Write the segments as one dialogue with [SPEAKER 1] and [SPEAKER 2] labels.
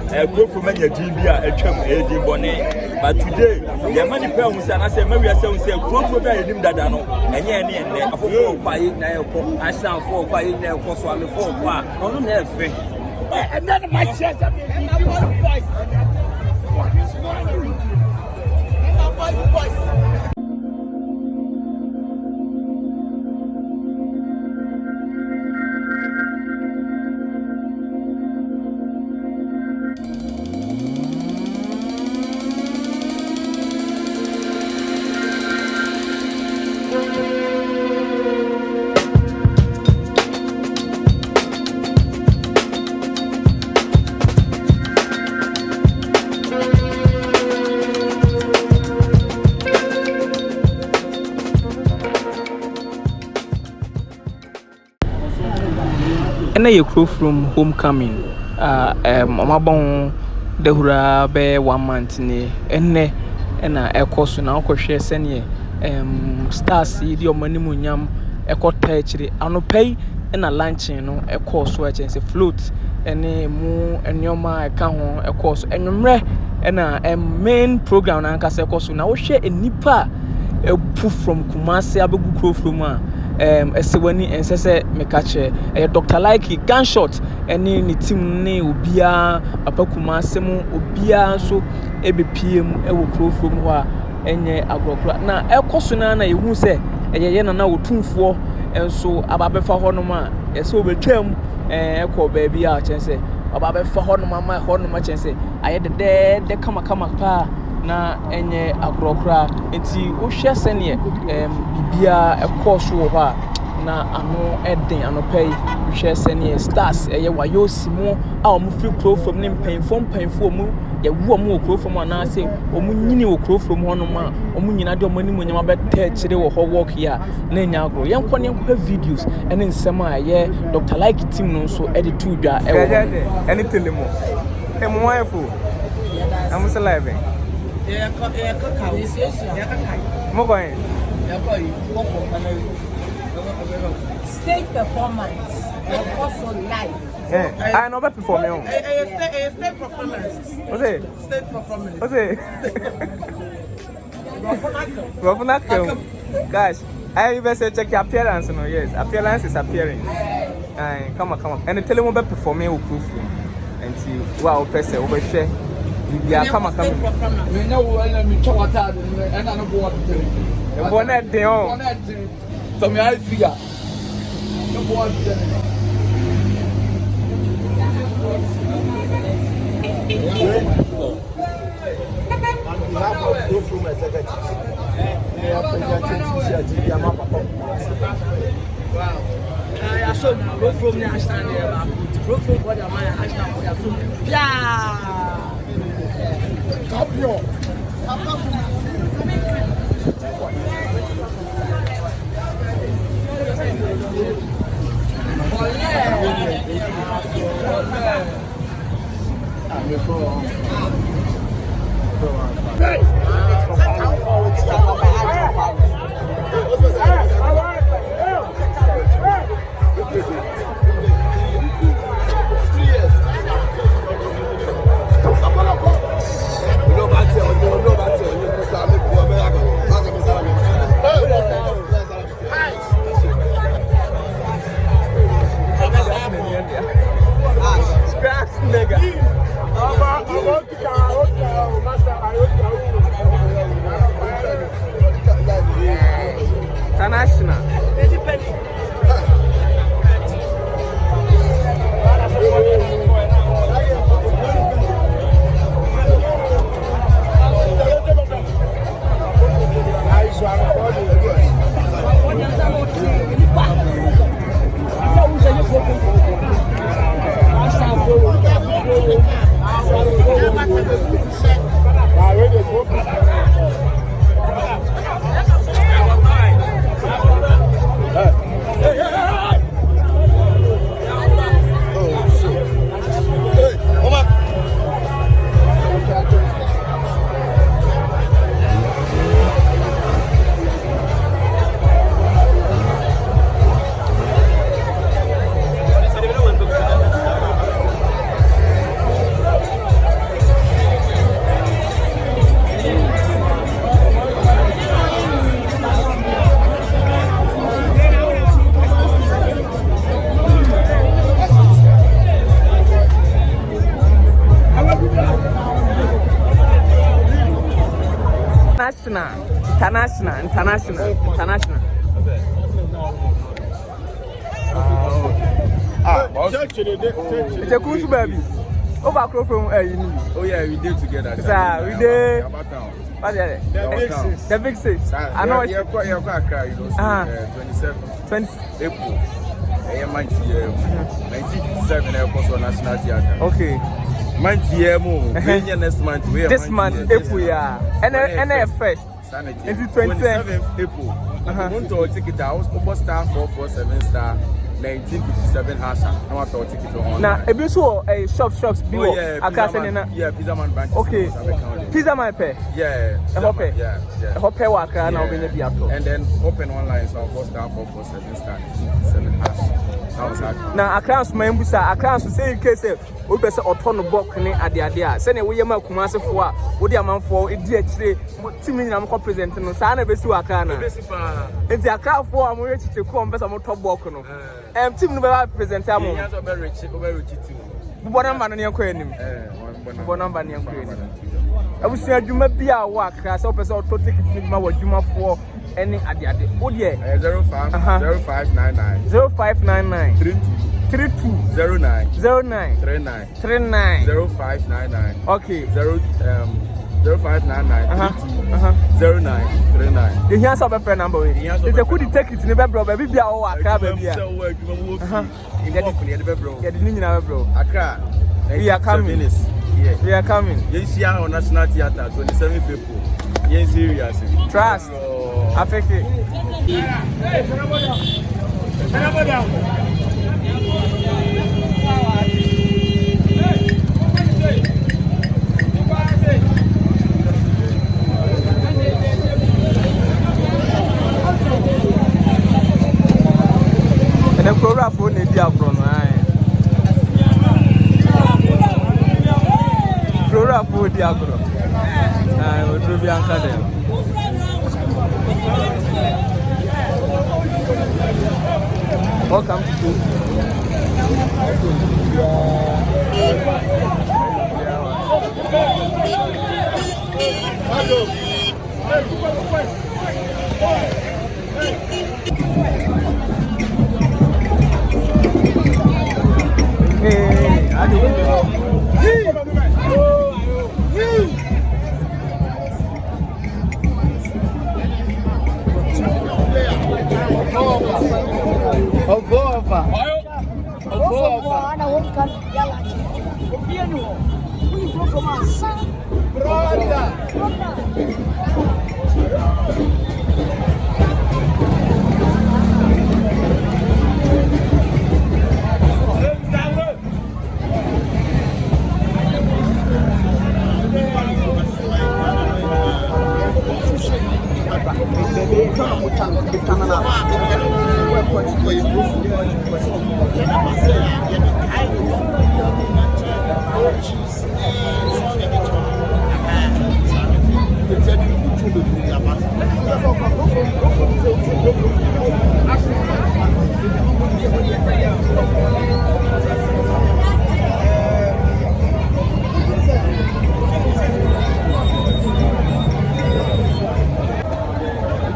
[SPEAKER 1] Krofrom many Jimbia, a chum, a Jimbone. But today, the money per who said, I said, maybe I say, Krofrom, I didn't that I know, and yeah, and for quiet now, I sound for quiet now, for swallow for far, on the thing. And then my chest,
[SPEAKER 2] and a Krofrom homecoming. Mabon the hura be 1 month ni enne na ekoso na okwohwe sene stars yi di omani munyam ekota akire anopai na luncheon no ekoso agence float ene mu enyoma eka ho ekoso enwumre na main program na anka se ekoso na wo hwe enipa epu from Kumasi abegu Krofrom a esewani ensese mekache Dr. Likee Gunshots eni ni team ne obia papa Kumasi mu obia so ebepiem ewo Krofrom ho a enye agrokra na ekoso na yehu se eyeye na Otumfuo enso ababefa honom a yese obetwam ekọ baabi a chense ababefa honom ama honom chense ayede kama pa na enye agrokra enti wo hwe sene bibia ekoso wo ha na ano eden anopai wo hwe sene stars eye wayosi mu a omu free Krofrom ne mpanfo mu ye wo mu Krofrom ana se omu nyini wo Krofrom honom a omu nyina de omu animu nyama beta kire wo ho work ya na nya agro yenkọ videos ene nsem a ye Dr. Likee team no so edit to dwa
[SPEAKER 3] ene telemo emu wafo amusa live
[SPEAKER 4] Stage performance also live.
[SPEAKER 3] I know about performing.
[SPEAKER 4] Stage performance.
[SPEAKER 3] What's it?
[SPEAKER 4] Stage performance.
[SPEAKER 3] What's it? Guys, I even say check your appearance. No, yes, appearance is appearing. Come on. And tell them about performing with Krofrom. And see, wow, person over share. Yeah, come on.
[SPEAKER 5] We know when we talk about and I know what to do.
[SPEAKER 3] Bonnet Deon.
[SPEAKER 5] So me I figure. No what to do.
[SPEAKER 1] On behalf of Krofrom executives, they are presenting t-shirt.
[SPEAKER 2] Wow. I saw Krofrom national there. Krofrom for the man national for the film. Yeah.
[SPEAKER 1] Champion.
[SPEAKER 3] Nigga. international. It's a cool baby. Over Krofrom,
[SPEAKER 5] Oh yeah, we did together.
[SPEAKER 3] Sir, we did. What is it? The big six. I know it's
[SPEAKER 5] 27 April. 1957 Airport National Theatre.
[SPEAKER 3] okay.
[SPEAKER 5] Next month.
[SPEAKER 3] This month, April, yeah. And first. It's 27th
[SPEAKER 5] April. I'm going to ticket out. Star 447 star 1957 hasha. I'm going to ticket on.
[SPEAKER 3] Now, a bit so a shops be
[SPEAKER 5] yeah, Pizza Man Bank.
[SPEAKER 3] okay. Pizza Man pay.
[SPEAKER 5] Yeah.
[SPEAKER 3] A hope.
[SPEAKER 5] Yeah.
[SPEAKER 3] A hope worker now be the
[SPEAKER 5] and then open online so star 447 star 1957 hash.
[SPEAKER 3] Now, accounts my embusa, accounts say in case we person autono book ni ade say na we yema kumase fo a wo dia manfo e di akire timi nyina mo present no sa na besi waka na enti akafo a mo rechiche ko mpesa mo top book no timi no be present am
[SPEAKER 5] yes o be rechi team
[SPEAKER 3] bo number no ne enko anim bo number ne enko anim abusu adwuma bia wo akra say person auto ticket ni ma wo adwuma fo any ade wo de
[SPEAKER 5] 0599
[SPEAKER 3] 32
[SPEAKER 5] 09
[SPEAKER 3] 09
[SPEAKER 5] 39
[SPEAKER 3] 0599 okay
[SPEAKER 5] 0599 09 39
[SPEAKER 3] the here so be friend number we it's a good take it ni be bro baby bia wo akra ba bia yeah the nyina be bro
[SPEAKER 5] akra
[SPEAKER 3] we are coming we are coming
[SPEAKER 5] yes here on National Theatre 27 April yes serious
[SPEAKER 3] trust afeke and the Krofrom ne dia bro no ai Krofrom dia bro ai o do bi anka dem welcome to hey, I do.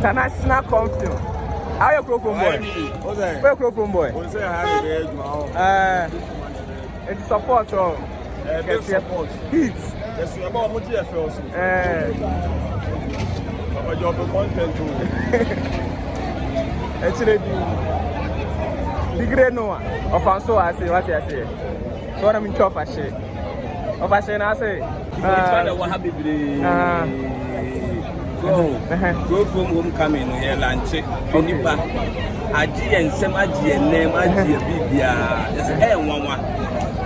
[SPEAKER 3] International conference. How you Krofrom boy? Where Krofrom boy? It's support all.
[SPEAKER 5] Support.
[SPEAKER 3] Heat.
[SPEAKER 5] Yes, we about what you feel also. Our job of content too.
[SPEAKER 3] Actually, the great no one. Ofanso I say what I say. So I'm in chop I say. Of I say I say.
[SPEAKER 1] What happy go from homecoming here lunch. Onipa. Aji and some aji and name aji bibia. Just air one.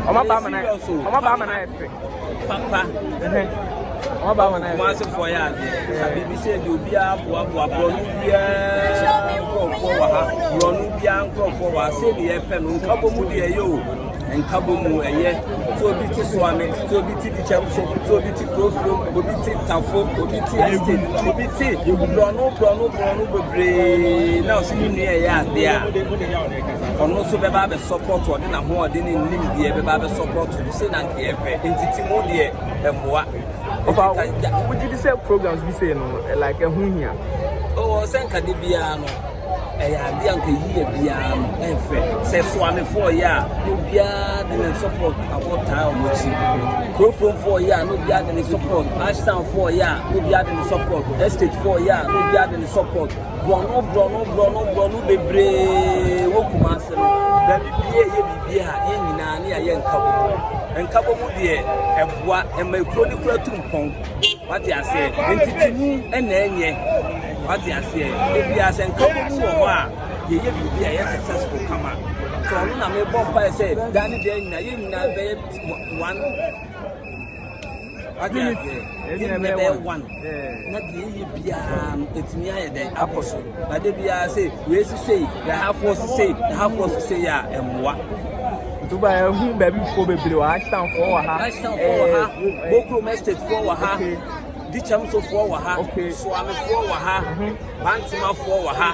[SPEAKER 3] Oma ba mana
[SPEAKER 1] Papa.
[SPEAKER 3] Oma ba mana
[SPEAKER 1] Once for ya. Sabi say do bia boa bia. Krofrom wa ha. Ronu bia Krofrom wa say the pen nka bomu de yo. Nkabomu eye so obi ti Swami so obi ti Dichamso so obi ti Krofrom obi ti Tafo obi ti Estate obi ti Brono bebre na osini nu eye ade a ono so beba be support ode na ho ode ni nim die beba be support se na nke efe entity mo de emboa
[SPEAKER 3] would you say programs be say no like a hunya
[SPEAKER 1] oh senka de bia no ade anka yie bia no efe se Swami for ya no bia de support about time omochi Krofrom for ya no bia de support Ashtown for ya no bia de support Estate for ya no bia de support Brono bebre wo kumase no da bibia ye nyina ne aye nkabomu de eboa emakro ni kura tumpon what you say entity ena enye what you say bibia se nkabomu wo a ye bibia ye successful kama so no na me bomba say dani de nyina ye nyina be one what you say one na de bia etimi aye de apostle na de bia say we say the half was say ya emwa
[SPEAKER 3] Dubai who baby for bebre wa Ashtown for ha
[SPEAKER 1] Krofrom Estate for ha Dichamso for ha Swami for ha Bantima for ha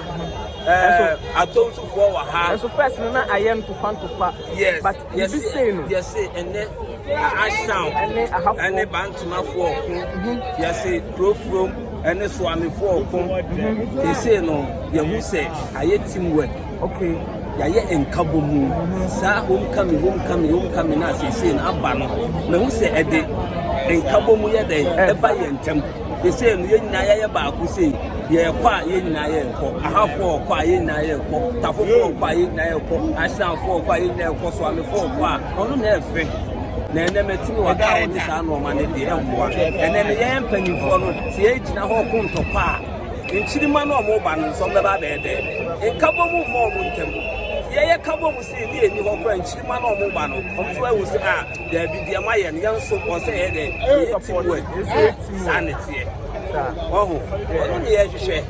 [SPEAKER 1] Atonsu for ha
[SPEAKER 3] so first na ayem to pan to pa
[SPEAKER 1] yes
[SPEAKER 3] but
[SPEAKER 1] yes
[SPEAKER 3] say no
[SPEAKER 1] yes and then Ashtown and then Bantima for yes Krofrom and Swami for they say no you who say aye teamwork
[SPEAKER 3] okay
[SPEAKER 1] yaye enkabomu sa homecoming na say na aba no na hu se ede enkabomu ye de eba ye ntem they say no ye nyina ye ba ku say ye kwa ye nyina ye nko ahafo kwa ye nyina ye nko tafofo kwa ye nyina ye nko Ashtownfo kwa ye nyina ye nko Swamifo kwa onu na efe na ene metini wa ka oni sa no ma ne de emboa ene ne ye mpanyifo no se ye gyina ho ko ntokwa nchirima no mo ba no so beba be de enkabomu mo ntem ye kabomu se ni eni ho kwa nchirima no mo ba no omso ewu se a da bi de ma ye ne yanso ko se ye de sanity oh onu ne ye hwehwe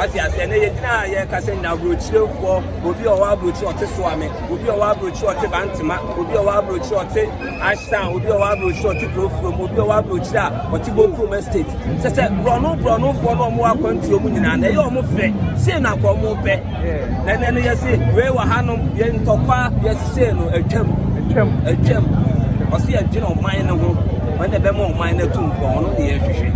[SPEAKER 1] ati ase ne ye dina ye ka se na brochirefo obi o wa brochi ote Swami obi o wa brochi ote Bantima obi o wa brochi ote Ashtown obi o wa brochi ote Krofrom obi o wa brochi a ote Krofrom Estate se brono fo no mo akwanti omu nyina na ye o mo fe se na kwa mo pe na ne ye se we wa hanom ye ntokwa ye se no atwam osi ye gina o man ne ho wanda be mo man na tumpo ono ne ye hwehwe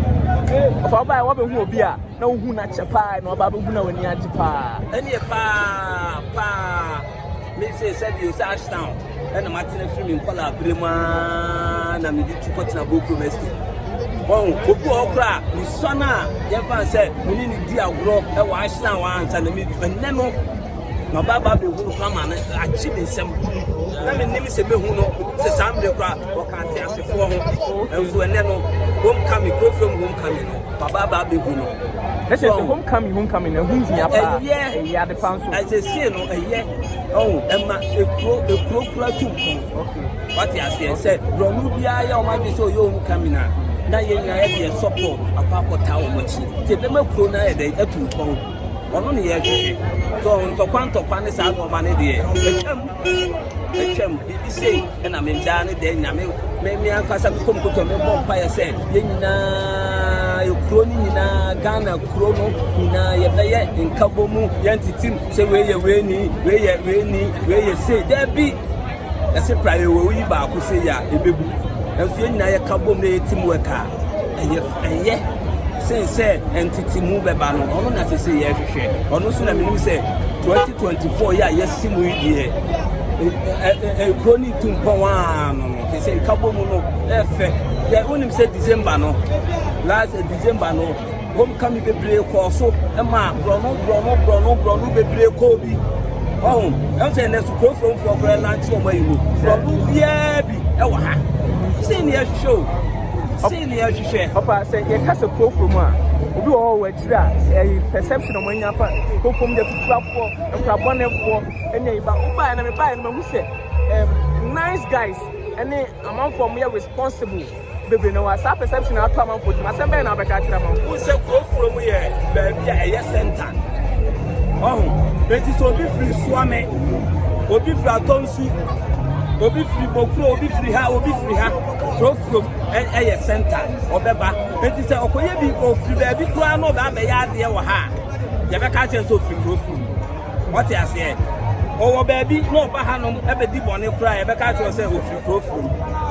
[SPEAKER 3] for by what be hu obi a na hu na chepa na oba be hu na wani agi pa
[SPEAKER 1] eni pa me say you say Ashtown and Martin film kola brema na me di tukoti na Krofrom Estate bon obu okra ni sona ye fan say me ni di agro e wa Ashtown wa ansa na me enne no na baba be hu kama na achi be nsem na me nim se be hu no se sambe kra o kan te asefo ho enso enne no homecoming Krofrom homecoming no baba be hu no
[SPEAKER 3] let's say homecoming na hu hia pa ya de panso
[SPEAKER 1] I say no oh emma ekro kra tumpon okay what you say romu bia ya o ma be so yo homecoming na ye nya ye support apakota o machi te be makro na ye de atumpon ono ne ye hwehwe so ntokwa ne sa no ma ne de echem bi say na me da ne de nya me akasa ko mkoto me bompa ye say ye nyina ekro ni nyina Ghana kro no nyina ye be ye nkabomu ye ntitim say we ye say there be ese prayer we yi ba ko say ya ebebu enso ye nyina ye kabom na ye teamwork a eye say entity mu beba no ono na say ye hwehwe ono so na me nim say 2024 ya yes simu yi kroni tumpon no say kabomu no efe the unim say December no last December no homecoming bebre ko so e ma brono bebre ko bi oh e say na su Krofrom for lunch o ma yiwo brono bia bi e wa ha senior show senior share
[SPEAKER 3] papa say ye kasa Krofrom a obi o wa tira perception o manya fa Krofrom de tutuafo nkrabonefo enya iba uba na me ba na hu say nice guys any amount for me responsible baby no was a perception at am for my sembe na be ka tira man
[SPEAKER 1] who say Krofrom here baby a center oh but so be free Swami obi free Atonsu obi free Bokro, obi free ha, Krofrom, and center, or Beba. And it's a Okoye people free baby, Krano, Baba, there were ha. Yabaka so free Krofrom. What I say? Oh, baby, no, Bahanum, ever deep on a cry, Yabaka yourself with free Krofrom.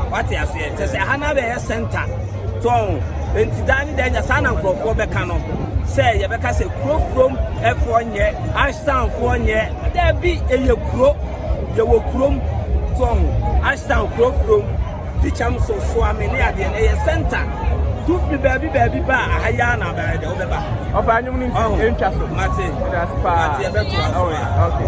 [SPEAKER 1] What I say? Just a Hanabe center. So, and Danny, then your son and Krofrom Becano. Say, Yabaka say Krofrom, F1 year, Ashtown 1 year, there be a year crow, you will chrome. Ashtown Krofrom, Dicham so I mean, near the center. Tutu baby bar, Hayana by the other bar.
[SPEAKER 3] Of our new interest,
[SPEAKER 1] Martin,
[SPEAKER 3] that's part. Okay.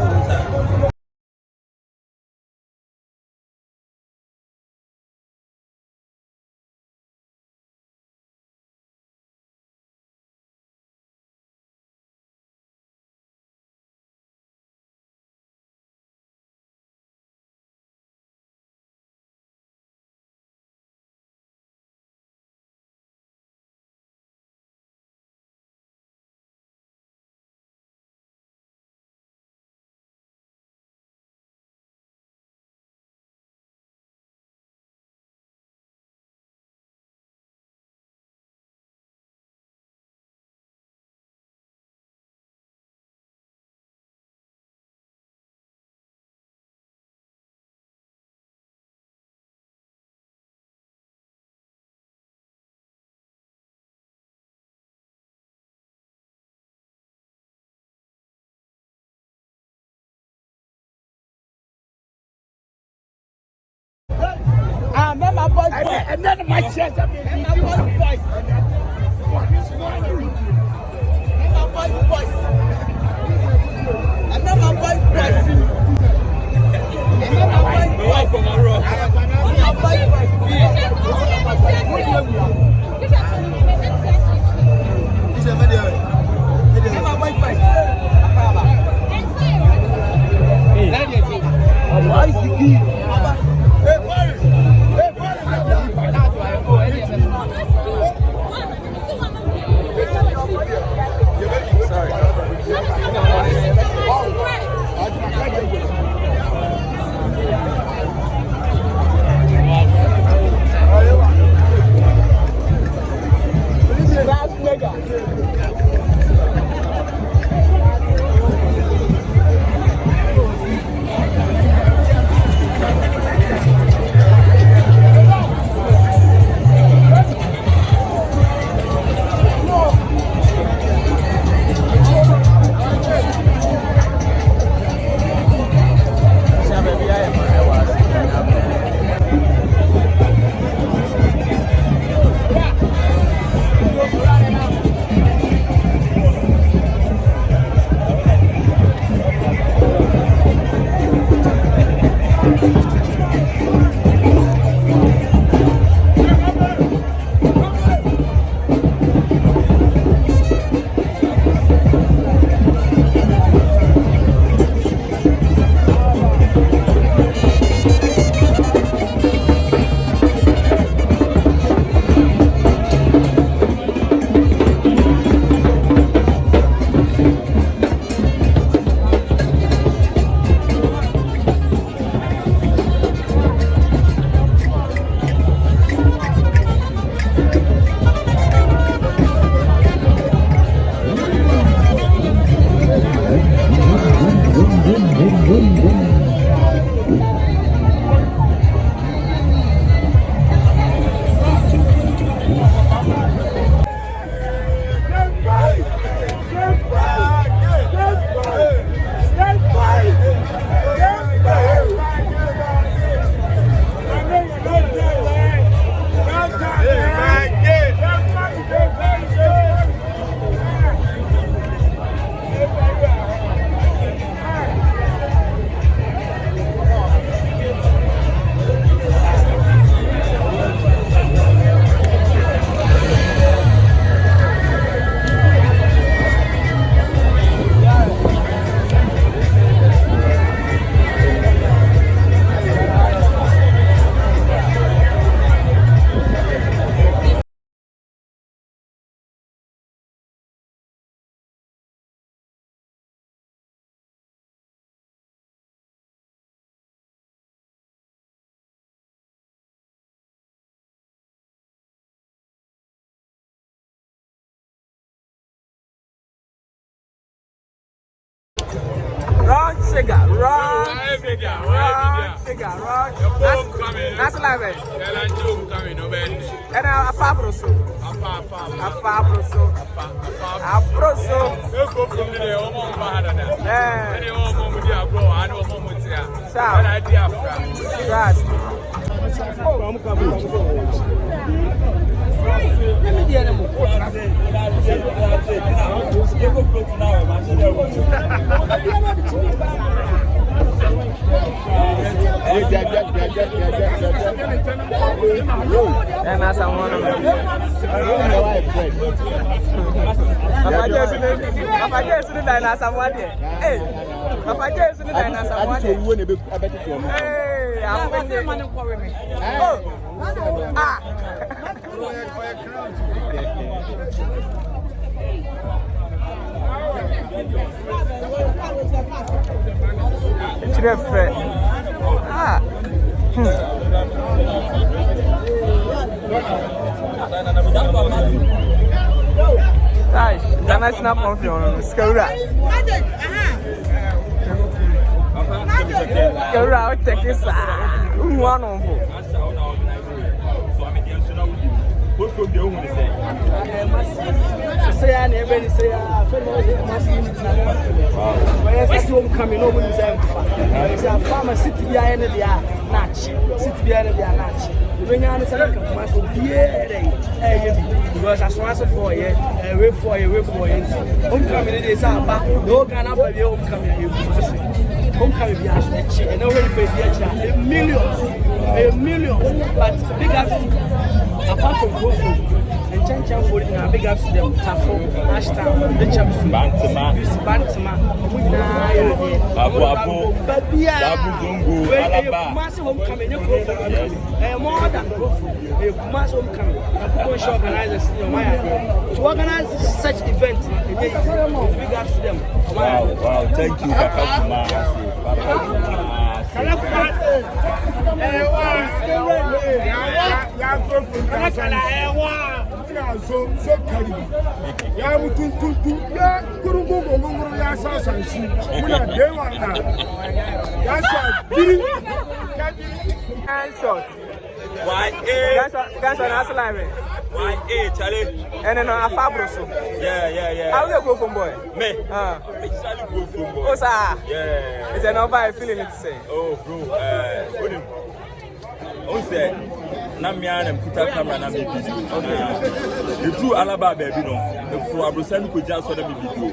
[SPEAKER 4] Remember boys, and then my chest. Remember boys.
[SPEAKER 3] Sorry. figure, wrong figure. That's live. And a fabroso. And that's one of them. Papa James in the dinosaur one day. Hey, Papa James in the dinosaur one day. Hey, I'm going to money for me. Oh, ah. It's your friend. Ah. Nice. Can I snap on film? Skura. Skura, check this out. One on four.
[SPEAKER 4] Say, I never say, coming over the farmer city behind the natch, city behind the natch. When you're on the second class, because I saw for you, wait for you. Homecoming is up, no can up with your homecoming. Homecoming, and nobody paid a million, but big ups apart from Krofrom. Change for it now, big ups to them. Tafo, Ashtown, the champs, Bantama,
[SPEAKER 1] Abu,
[SPEAKER 4] massive homecoming, more than Krofrom, massive homecoming. Organizers, to organize such events, big ups to them.
[SPEAKER 1] Wow, thank you, Papa.
[SPEAKER 6] So carry. Ya mutu ya kurungu ngongoro ya sasa nsi. Muna dewa na. Ya sa biri.
[SPEAKER 3] Gunshots. Gunshots that's live.
[SPEAKER 1] Charlie.
[SPEAKER 3] And then a fabroso.
[SPEAKER 1] Yeah.
[SPEAKER 3] How you go from boy?
[SPEAKER 1] Me.
[SPEAKER 3] Exactly
[SPEAKER 1] go from boy.
[SPEAKER 3] Oh, sir.
[SPEAKER 1] Yeah.
[SPEAKER 3] Is there nobody feeling it to say?
[SPEAKER 1] Oh, bro. Osie, na me and put camera na me video. Okay. The two Alaba baby no. The for Abrosan ko just saw the video.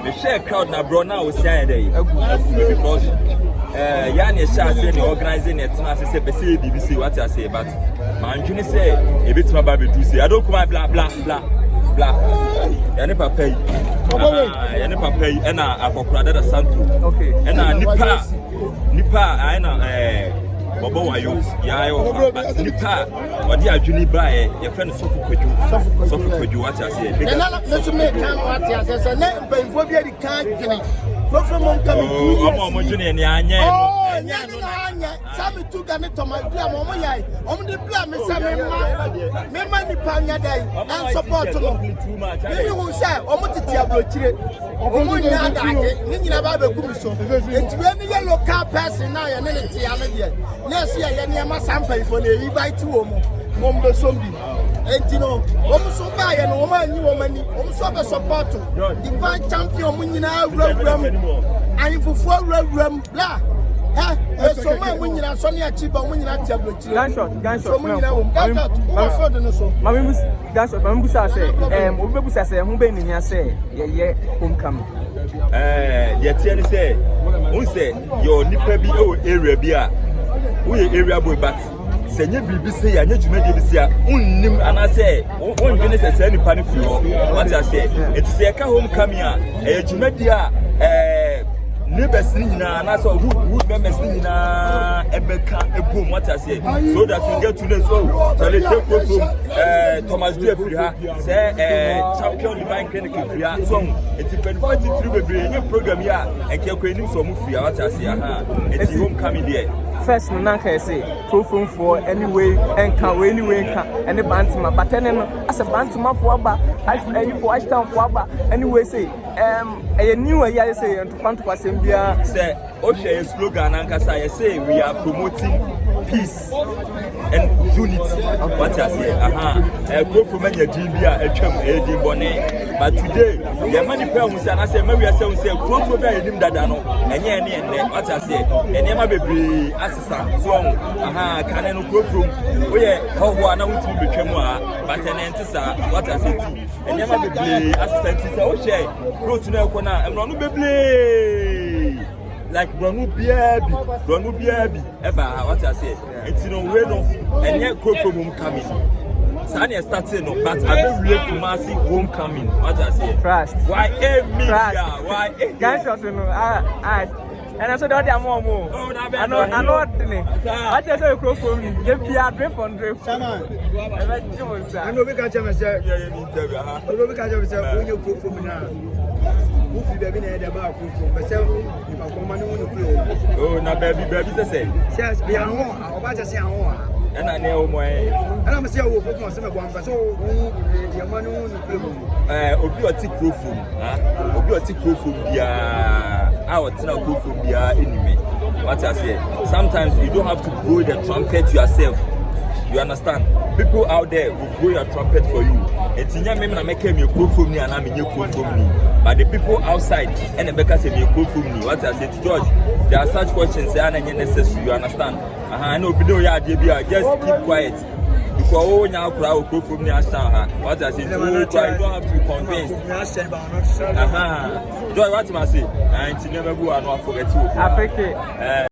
[SPEAKER 1] The share crowd na bro now was here there. Because yani share say the organizing it na say say BBC what I say but man tuni say e bit ma ba be do say I don't come blah. Yani papa yi. Yani papa yi na akokura da santo. Okay. Na nipa ai na Bobo wayo ya yo but nipa wadi adwuni bae your friend sofu kwadwu what I say big
[SPEAKER 6] na to make time what I say na benfo bi adi kan gene Krofrom coming 2 years
[SPEAKER 1] omo dwuni ni anya
[SPEAKER 6] anya sami tu ga me toma bia mo yai de bia me sa me ma nipa nya dai and support no me hu say titi abrochire nya da ake ni nyina ba be gumi so enti we ni local person na ya ne ti ya me de na so ya ne ma sample for na yi bai tu omo be sombi enti no so ba ya no anyi mani so be support divine champion mu nyina awuram ayi fufu awuram bla so man we nyina so ne achiba we nyina tiablochire
[SPEAKER 3] Gunshot
[SPEAKER 6] so we nyina gunshot we for the no so
[SPEAKER 3] gunshot mami busa say obi busa say hu be ni nya say ye homecoming
[SPEAKER 1] ye tie ni say won say your nipa bi o area bi a we area boy but senye bibi say ya nya dwuma de bi sia unnim anase won dwene say nipa ne fi ho what I say it say ka homecoming a dwuma di a neighbors nyina na so wood members nyina ebeka ebom what I say so that we get to know so let's take Krofrom Thomas do free ha say champion divine clinic free ha so it 2023 bebre any program here and Kyekyeku enim so mu free what I say aha it homecoming there
[SPEAKER 3] first no na ka say Krofrom for anyway enka we anyway enka any bantima but no as a bantima for aba any for ashtown for aba anyway say a new year say to quantum assembia
[SPEAKER 1] say Osie slogan ankasa you say we are promoting peace and unity. What I say, Krofrom and your GBA, a chum, a bone. But today, the money parents and I say, maybe I say, Krofrom and him that I know, and yeah, what I say, and Emma baby, assistant, so, can I know Krofrom? Oh, yeah, how one out to become but an antissa, what I say, and Emma baby, assistant, oh, share, go to the corner, and run baby. Like Branu Biabi, ever what I say. It's no way no, and yet Krofrom coming. Sanya starting no, but I don't really Kumasi homecoming. What I say.
[SPEAKER 3] Trust.
[SPEAKER 1] Why media? Why
[SPEAKER 3] Gunshots no. And I said that I'm more. I know. I just say Krofrom. Give me a drip on drip. I
[SPEAKER 4] know we can tell myself.
[SPEAKER 1] you need to be.
[SPEAKER 4] I know we can tell myself when you Krofrom now. If you have been about Krofrom, myself, you can come and
[SPEAKER 1] oh, now baby, say.
[SPEAKER 4] Yes, we are home. I'm about to say home.
[SPEAKER 1] And I know my.
[SPEAKER 4] And I'm saying, we'll put myself one, but so your money on the
[SPEAKER 1] Obi Krofrom, yeah, our Krofrom, yeah, enemy. What I say, sometimes you don't have to blow the trumpet yourself. You understand? People out there will blow your trumpet for you. It's in your memory, I make me Krofrom me and I'm in your Krofrom me. But the people outside and the bakers say me Krofrom me. What I say to George, there are such questions that are necessary. You understand? I know below your idea, just keep quiet. Because oh now crowd Krofrom me understand. What I say, you don't have to be convinced. George, what I say? I never go and not forget you.
[SPEAKER 3] I